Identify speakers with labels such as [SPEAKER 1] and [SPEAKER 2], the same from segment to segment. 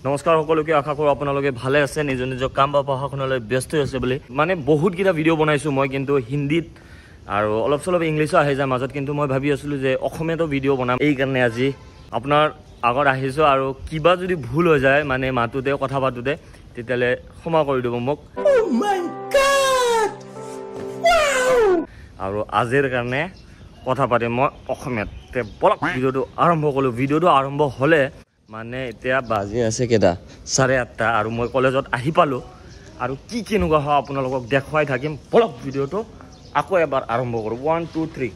[SPEAKER 1] নমস্কাৰ সকলোকে আশা কৰো আপোনালোকে ভালে আছে নিজ নিজ কাম বা পঢ়া-শুনালৈ ব্যস্ত আছে বুলি মানে বহুত কিটা ভিডিও বনাইছো মই কিন্তু হিন্দীত আৰু অলপ চলপ ইংলিশো আহে যায় মাজত কিন্তু মই ভাবি আছিলো যে অসমীয়াতো ভিডিও বনাম এই কাৰণে আজি আপোনাৰ আগত আহিছো আৰু কিবা যদি ভুল হৈ যায় মানে মাতুতে কথা পাতুতে তেতিয়ালে ক্ষমা কৰি দিব মোক ও মাই গড ওয়াও আৰু আজিৰ কাৰণে কথা পাতে মই অসমীয়াত তে বলক ভিডিওটো আৰম্ভ হলে মানে এতিয়া বাজি আছে কেটা 8:30 আৰু মই কলেজত আহি পালো আৰু কি কেনেকুৱা হয় আপোনালোকক দেখাই থাকিম বলক ভিডিওটো আকৌ এবাৰ আৰম্ভ কৰো 1 2 3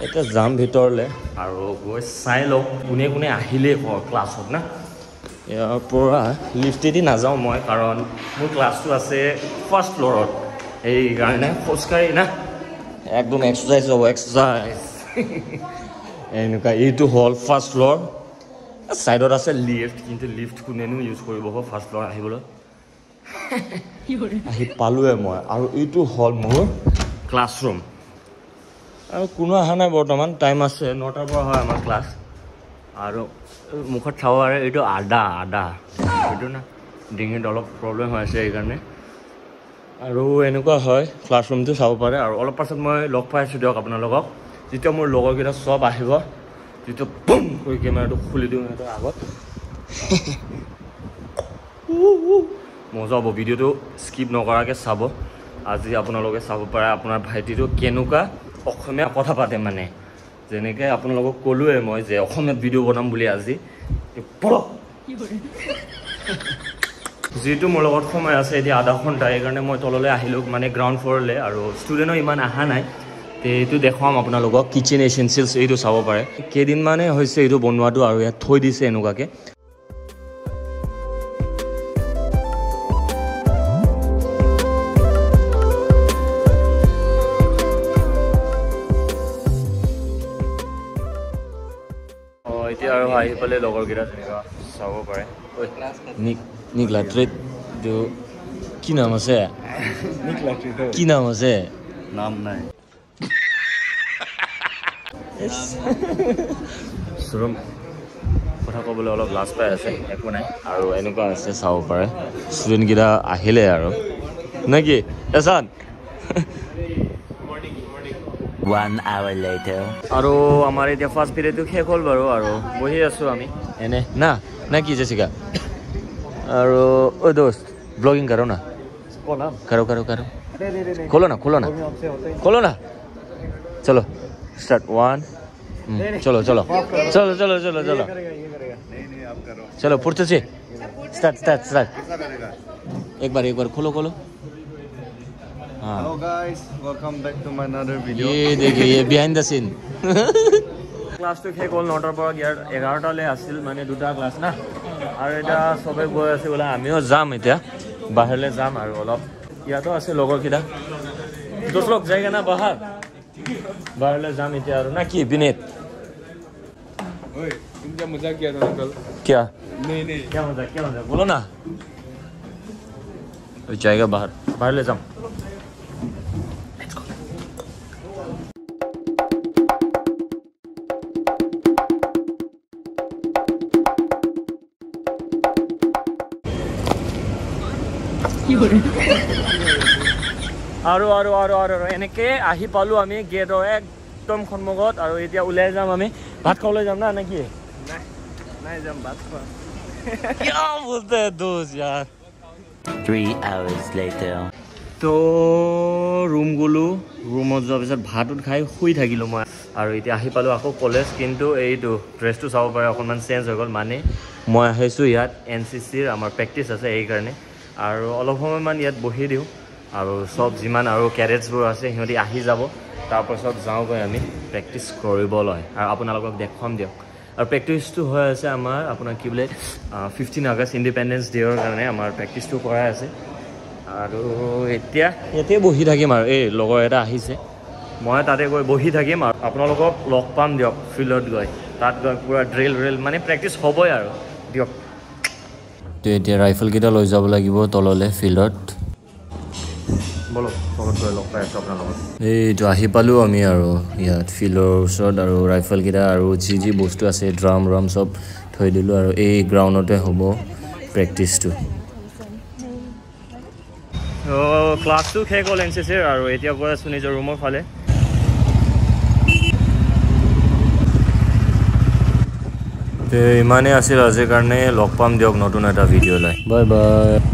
[SPEAKER 1] এটা জাম ভিতৰলে আৰু গৈ চাই লওক কোনে কোনে আহিলে ক্লাছত না ইয়াৰ পৰা লিফটেদি নাযাওঁ মই কাৰণ মোৰ ক্লাছটো আছে ফাৰ্ষ্ট ফ্লৰত এই কাৰণে খোজকাঢ়ি না একদম এক্সাৰসাইজ হ'ব এক্সাৰসাইজ এনেকুৱা এইটো হল ফাৰ্ষ্ট ফ্ল'ৰ সাইডত আছে লিফট কিন্তু লিফট কোনেনো ইউজ কৰিব ফাৰ্ষ্ট ফ্ল'ৰ আহিবলৈ আহি পালোৱে মই আৰু এইটো হল মোৰ ক্লাছৰুম আৰু কোনো অহা নাই বৰ্তমান টাইম আছে 9টাৰ পৰা হয় আমাৰ ক্লাছ আৰু মুখত চাব আৰু এইটো আদা এইটো না ডিঙিত অলপ প্ৰব্লেম হৈ আছে এইকাৰণে আৰু এনেকুৱা হয় ক্লাছৰুমটো চাব পাৰে আৰু অলপ পাছত মই লগ পাই আছোঁ দিয়ক আপোনালোকক যেতিয়া মোৰ লগৰকেইটা সব আহিব যেতিয়া বুম কৰি কেমেৰাটো খুলি দিওঁ সিহঁতৰ আগত মজা হ'ব ভিডিঅ'টো স্কিপ নকৰাকৈ চাব আজি আপোনালোকে চাব পাৰে আপোনাৰ ভাইটিটো কেনেকুৱা অসমীয়া কথা পাতে মানে যেনেকৈ আপোনালোকক ক'লোৱে মই যে অসমীয়াত ভিডিঅ' বনাম বুলি আজি যিটো মোৰ লগত সময় আছে এতিয়া আধা ঘণ্টা এইকাৰণে মই তললৈ আহিলোঁ মানে গ্ৰাউণ্ড ফ্ল'ৰলৈ আৰু ষ্টুডেণ্টো ইমান অহা নাই এইটো দেখুৱাম আপোনালোকক কিচেন এচেঞ্চিয়েলছ এইটো চাব পাৰে কেইদিনমানে হৈছে এইটো বনোৱাটো আৰু ইয়াত থৈ দিছে এনেকুৱাকৈ এতিয়া আৰু আহি পালে লগৰকেইটা তেনেকুৱা চাব পাৰে নিকলাট্ৰিটো কি নাম আছে কি নাম আছে নাম নাই কথা ক'বলৈ অলপ লাজ পাই আছে একো নাই আৰু এনেকুৱা আছে চাব পাৰে ষ্টুডেণ্টকেইটা আহিলে আৰু নে কি এছান 1 hour later আৰু আমাৰ এতিয়া ফাৰ্ষ্ট পিৰিয়ডটো শেষ হ'ল বাৰু আৰু বহি আছোঁ আমি এনে না কি জেছিকা আৰু ঐ দোস্ত ব্লগিং কৰো না करो खोलो ना चलो स्टार्ट 1 चलो चलो फुर्ती से स्टार्ट एक बार खोलो
[SPEAKER 2] Hello guys, welcome back to my another video.
[SPEAKER 1] ये देखिए ये behind the scene. क्लास तो শেষ হ'ল 9টাৰ পৰা 11টালৈ আছিল মানে দুটা ক্লাছ না আৰু এটা সবে গৈ আছে বলা আমিও যাম এতিয়া বাহিৰলৈ যাম আৰু অলপ ইয়াতো আছে লগৰকেইটা দোস্ত লোক যায়গা না বাহিৰলৈ যাম এতিয়া আৰু না কি বিনেত
[SPEAKER 2] ओए तुमने मजाक किया था कल
[SPEAKER 1] क्या
[SPEAKER 2] नहीं
[SPEAKER 1] क्या मजाक बोलो ना जाएगा बाहर ले जाओ আৰু এনেকে আহি পালো আমি গেটৰ একদম সন্মুখত আৰু এতিয়া ওলাই যাম আমি ভাত খাবলৈ যাম না কি
[SPEAKER 2] नहीं जब बात कर
[SPEAKER 1] क्या बोलते हैं दोस्त यार
[SPEAKER 3] 3 hours later
[SPEAKER 1] তো ৰুম গলো ৰুমত যোৱাৰ পিছত ভাত খাই শুই থাকিলোঁ মই আৰু এতিয়া আহি পালোঁ আকৌ কলেজ কিন্তু এইটো ড্ৰেছটো চাব পাৰে অকণমান চেঞ্জ হৈ গ'ল মানে মই আহিছোঁ ইয়াত NCCৰ আমাৰ প্ৰেক্টিছ আছে এইকাৰণে আৰু অলপ সময়মান ইয়াত বহি দিওঁ আৰু সব যিমান আৰু কেডেটছবোৰ আছে সিহঁতি আহি যাব তাৰপাছত যাওঁগৈ আমি প্ৰেক্টিছ কৰিবলৈ আৰু আপোনালোকক দেখুৱাম দিয়ক আৰু প্ৰেক্টিছটো হৈ আছে আমাৰ আপোনাৰ কি বোলে 15 আগষ্ট ইণ্ডিপেণ্ডেন্স ডে'ৰ কাৰণে আমাৰ প্ৰেক্টিছটো কৰাই আছে আৰু এতিয়া ইয়াতে বহি থাকিম আৰু এই লগৰ এটা আহিছে মই তাতে গৈ বহি থাকিম আৰু আপোনালোকক লগ পাম দিয়ক ফিল্ডত গৈ তাত গৈ পুৰা ড্ৰিল মানে প্ৰেক্টিছ হ'বই আৰু দিয়ক তো এতিয়া ৰাইফলকেইটা লৈ যাব লাগিব তললৈ ফিল্ডত বলো তলত গৈ লগ পাই আছোঁ আপোনালোকক এইটো আহি পালোঁ আমি আৰু ইয়াত ফিল্ডৰ ওচৰত আৰু ৰাইফলকেইটা আৰু যি বস্তু আছে ড্ৰাম চব থৈ দিলোঁ আৰু এই গ্ৰাউণ্ডতে হ'ব প্ৰেক্টিছটো ক্লাছটো শেষ হ'ল NCCৰ আৰু এতিয়া গৈ আছোঁ নিজৰ ৰুমৰ ফালে ইমানেই আছিল আজিৰ কাৰণে লগ পাম দিয়ক নতুন এটা ভিডিঅ' লৈ বাই বাই